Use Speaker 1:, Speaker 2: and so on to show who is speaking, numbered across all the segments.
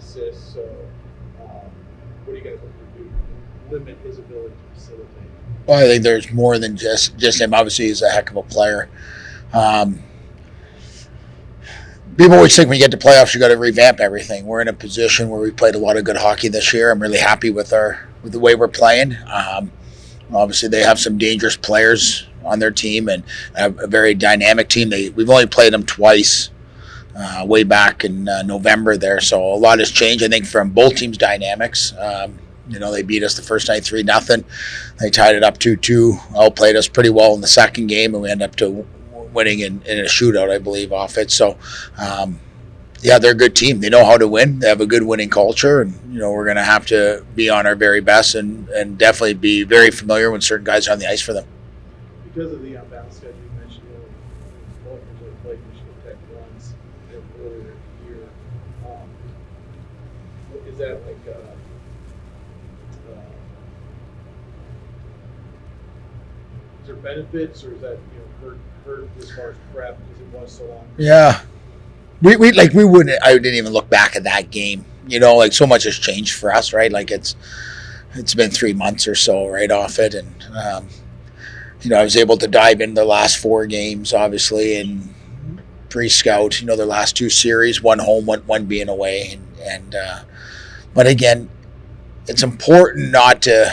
Speaker 1: assists. So, what are you guys looking to do? Limit his ability to facilitate.
Speaker 2: Well, I think there's more than just him. Obviously, he's a heck of a player. Um, People always think when you get to playoffs, you got to revamp everything. We're in a position where we played a lot of good hockey this year. I'm really happy with the way we're playing. Obviously, they have some dangerous players on their team and a very dynamic team. We've only played them twice, way back in November there, so a lot has changed. I think from both teams' dynamics. They beat us the first night 3-0. They tied it up 2-2. Outplayed us pretty well in the second game, and we ended up winning in a shootout, I believe, off it. So, they're a good team. They know how to win. They have a good winning culture, and we're going to have to be on our very best and definitely be very familiar when certain guys are on the ice for them.
Speaker 1: Because of the unbalanced schedule you mentioned, both usually played Michigan Tech once earlier in the year. Is that like is there benefits, or is that hurt as far as prep because it was so long?
Speaker 2: Yeah. We wouldn't. I didn't even look back at that game. So much has changed for us, right? Like it's been 3 months or so right off it, and I was able to dive into the last 4 games, obviously, and pre-scout. Their last 2 series, one home, one being away, and but again, it's important not to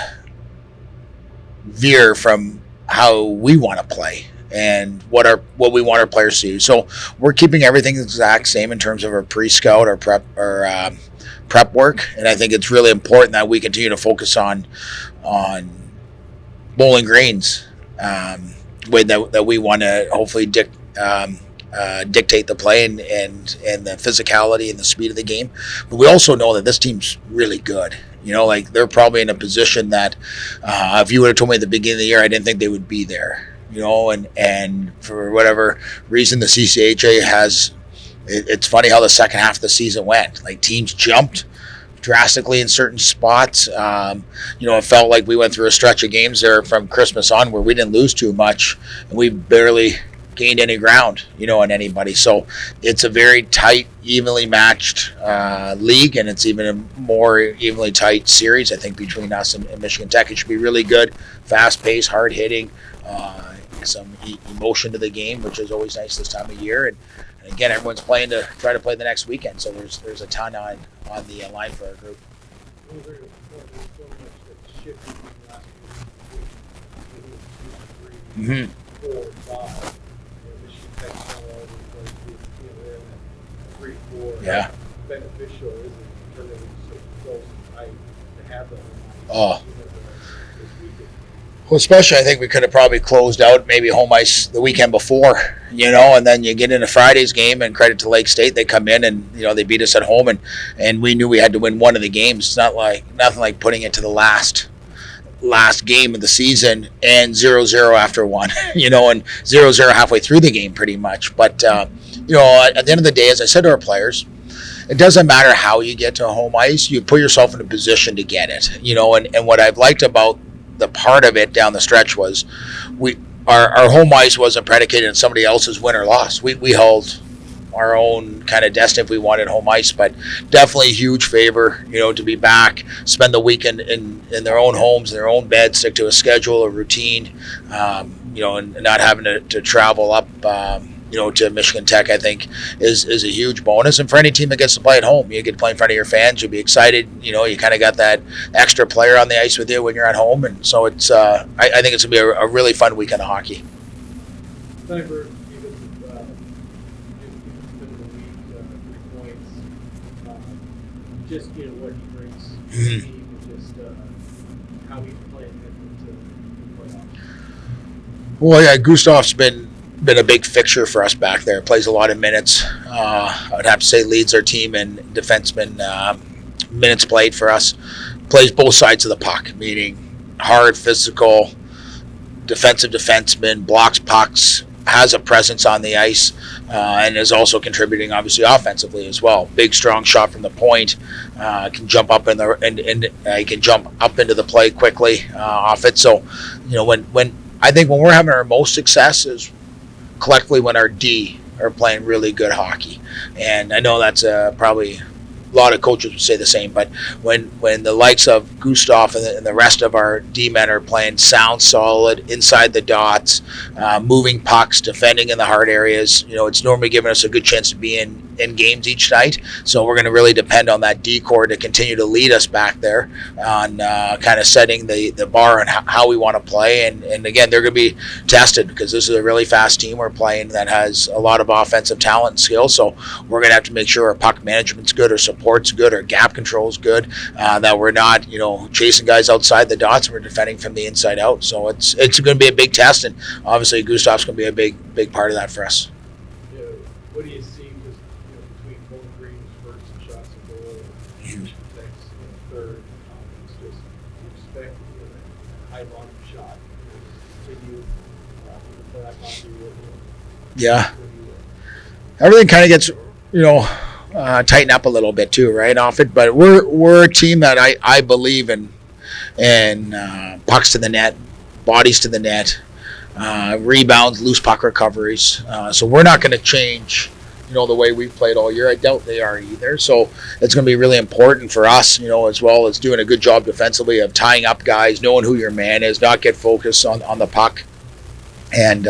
Speaker 2: veer from how we want to play and what we want our players to do. So we're keeping everything the exact same in terms of our pre-scout, our prep work, and I think it's really important that we continue to focus on Bowling Green's way that we want to hopefully dictate the play and the physicality and the speed of the game. But we also know that this team's really good. They're probably in a position that if you would have told me at the beginning of the year, I didn't think they would be there. And for whatever reason, the CCHA has. It's funny how the second half of the season went. Like teams jumped drastically in certain spots. It felt like we went through a stretch of games there from Christmas on where we didn't lose too much, and we barely gained any ground, on anybody. So it's a very tight, evenly matched league, and it's even a more evenly tight series, I think, between us and Michigan Tech. It should be really good, fast-paced, hard-hitting, some emotion to the game, which is always nice this time of year. And again, everyone's playing to try to play the next weekend, so there's a ton on the line for our group.
Speaker 1: Well, there's so much that's shifted in the last few weeks. 2, 3, 4, 5. Michigan Tech's all over the place. They're in that 3, 4.
Speaker 2: Yeah.
Speaker 1: Beneficial, isn't it? Because it was so close and tight to have them.
Speaker 2: Oh.
Speaker 1: This weekend.
Speaker 2: Well, especially I think we could have probably closed out maybe home ice the weekend before, and then you get into Friday's game, and credit to Lake State, they come in and they beat us at home, and we knew we had to win one of the games. It's nothing like putting it to the last game of the season and 0-0 after one, and 0-0 halfway through the game pretty much. But at the end of the day, as I said to our players, it doesn't matter how you get to home ice, you put yourself in a position to get it, and what I've liked about the part of it down the stretch was our home ice wasn't predicated on somebody else's win or loss. We held our own kind of destiny if we wanted home ice, but definitely a huge favor, to be back, spend the weekend in their own homes, their own beds, stick to a schedule, a routine, and not having to travel up, to Michigan Tech, I think is a huge bonus. And for any team that gets to play at home, you get to play in front of your fans, you'll be excited. You kind of got that extra player on the ice with you when you're at home. And so it's, I think it's going to be a really fun weekend of hockey.
Speaker 1: Sniper, give us the league, 3 points. Just, what he brings to the team and just how he's playing to the playoffs.
Speaker 2: Well, yeah, Gustav's been a big fixture for us back there. Plays a lot of minutes. I would have to say leads our team in defenseman minutes played for us. Plays both sides of the puck, meaning hard, physical, defensive defenseman, blocks pucks, has a presence on the ice, and is also contributing obviously offensively as well. Big, strong shot from the point. Can jump up he can jump up into the play quickly off it. So, when I think when we're having our most success is collectively when our D are playing really good hockey. And I know that's probably a lot of coaches would say the same, but when the likes of Gustav and the rest of our D-men are playing sound, solid, inside the dots, moving pucks, defending in the hard areas, it's normally giving us a good chance to be in games each night. So we're going to really depend on that D-core to continue to lead us back there on kind of setting the bar on how we want to play. And again, they're going to be tested because this is a really fast team we're playing that has a lot of offensive talent and skill. So we're going to have to make sure our puck management's good, our support's good, our gap control's good, that we're not, chasing guys outside the dots and we're defending from the inside out. So it's going to be a big test, and obviously Gustav's going to be a big part of that for us.
Speaker 1: Yeah, what do you see just between Bowling Green's first and shots on goal and next third? It's just you expect a high volume shot to continue for that continuity.
Speaker 2: Yeah, everything kind of gets tighten up a little bit too, right, off it. But we're a team that I believe in pucks to the net, bodies to the net, rebounds, loose puck recoveries. So we're not going to change, the way we've played all year. I doubt they are either. So it's going to be really important for us, as well as doing a good job defensively of tying up guys, knowing who your man is, not get focused on the puck. And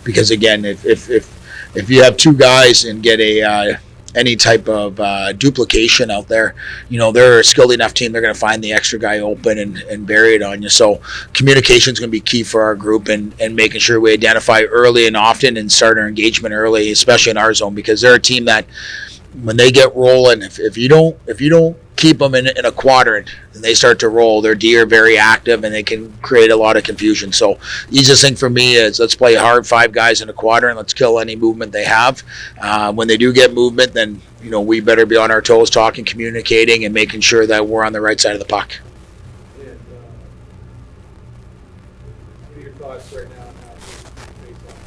Speaker 2: because again, if you have two guys and get any type of duplication out there, they're a skilled enough team. They're going to find the extra guy open and bury it on you. So communication is going to be key for our group, and making sure we identify early and often and start our engagement early, especially in our zone, because they're a team that when they get rolling, if you don't keep them in a quadrant and they start to roll, their D are very active and they can create a lot of confusion. So easiest thing for me is let's play hard, 5 guys in a quadrant. Let's kill any movement they have. When they do get movement, then we better be on our toes, talking, communicating, and making sure that we're on the right side of the puck.
Speaker 1: And what are your thoughts right now on how face-off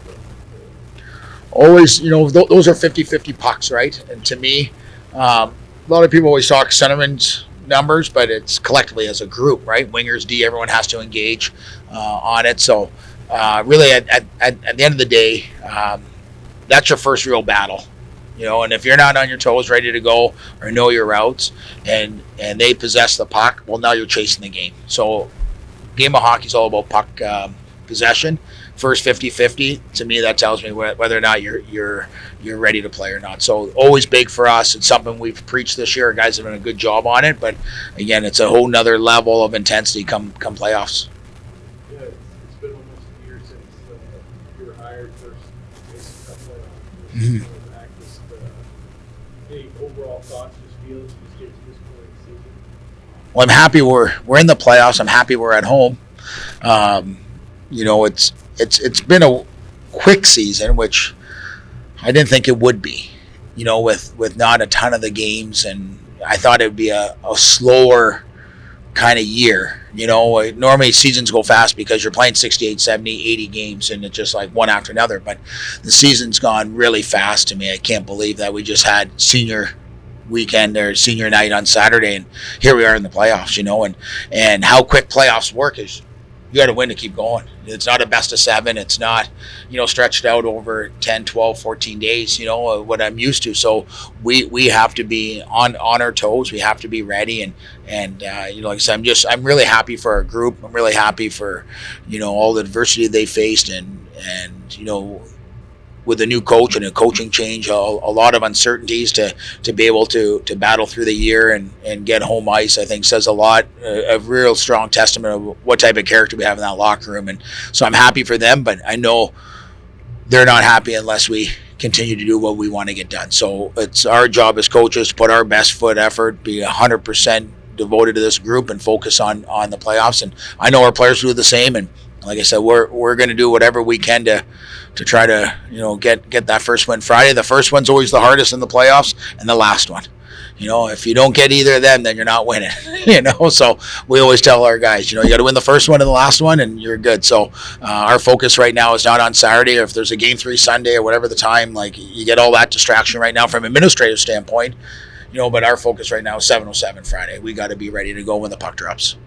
Speaker 1: is?
Speaker 2: Always, those are 50-50 pucks, right? And to me, a lot of people always talk centerman's numbers, but it's collectively as a group, right? Wingers, D, everyone has to engage on it. So really, at the end of the day, that's your first real battle, and if you're not on your toes, ready to go, or know your routes, and they possess the puck, well, now you're chasing the game. So game of hockey is all about puck possession. First 50-50, to me, that tells me whether or not you're ready to play or not. So always big for us. It's something we've preached this year. Our guys have done a good job on it, but again, it's a whole nother level of intensity come playoffs.
Speaker 1: Yeah, it's been almost a year since you were hired first Mason Cup playoff.
Speaker 2: Mm-hmm.
Speaker 1: Back, just any overall thoughts, just feelings, just get to this point in the season?
Speaker 2: Well, I'm happy we're in the playoffs. I'm happy we're at home. It's been a quick season, which I didn't think it would be, with not a ton of the games, and I thought it would be a slower kind of year. Normally seasons go fast because you're playing 68, 70, 80 games, and it's just like one after another, but the season's gone really fast to me. I can't believe that we just had senior weekend or senior night on Saturday, and here we are in the playoffs, and how quick playoffs work is you got to win to keep going. It's not a best of 7. It's not, stretched out over 10, 12, 14 days, what I'm used to. So we have to be on our toes. We have to be ready. And like I said, I'm really happy for our group. I'm really happy for, all the adversity they faced and with a new coach and a coaching change, a lot of uncertainties to be able to battle through the year and get home ice, I think says a lot, a real strong testament of what type of character we have in that locker room. And so I'm happy for them, but I know they're not happy unless we continue to do what we want to get done. So it's our job as coaches to put our best foot effort, be 100% devoted to this group and focus on the playoffs. And I know our players do the same. And like I said, we're going to do whatever we can to try to get that first win Friday. The first one's always the hardest in the playoffs, and the last one. If you don't get either of them, then you're not winning. So we always tell our guys, you got to win the first one and the last one, and you're good. So our focus right now is not on Saturday, or if there's a Game 3 Sunday or whatever the time. Like, you get all that distraction right now from an administrative standpoint. But our focus right now is 7:07 Friday. We got to be ready to go when the puck drops.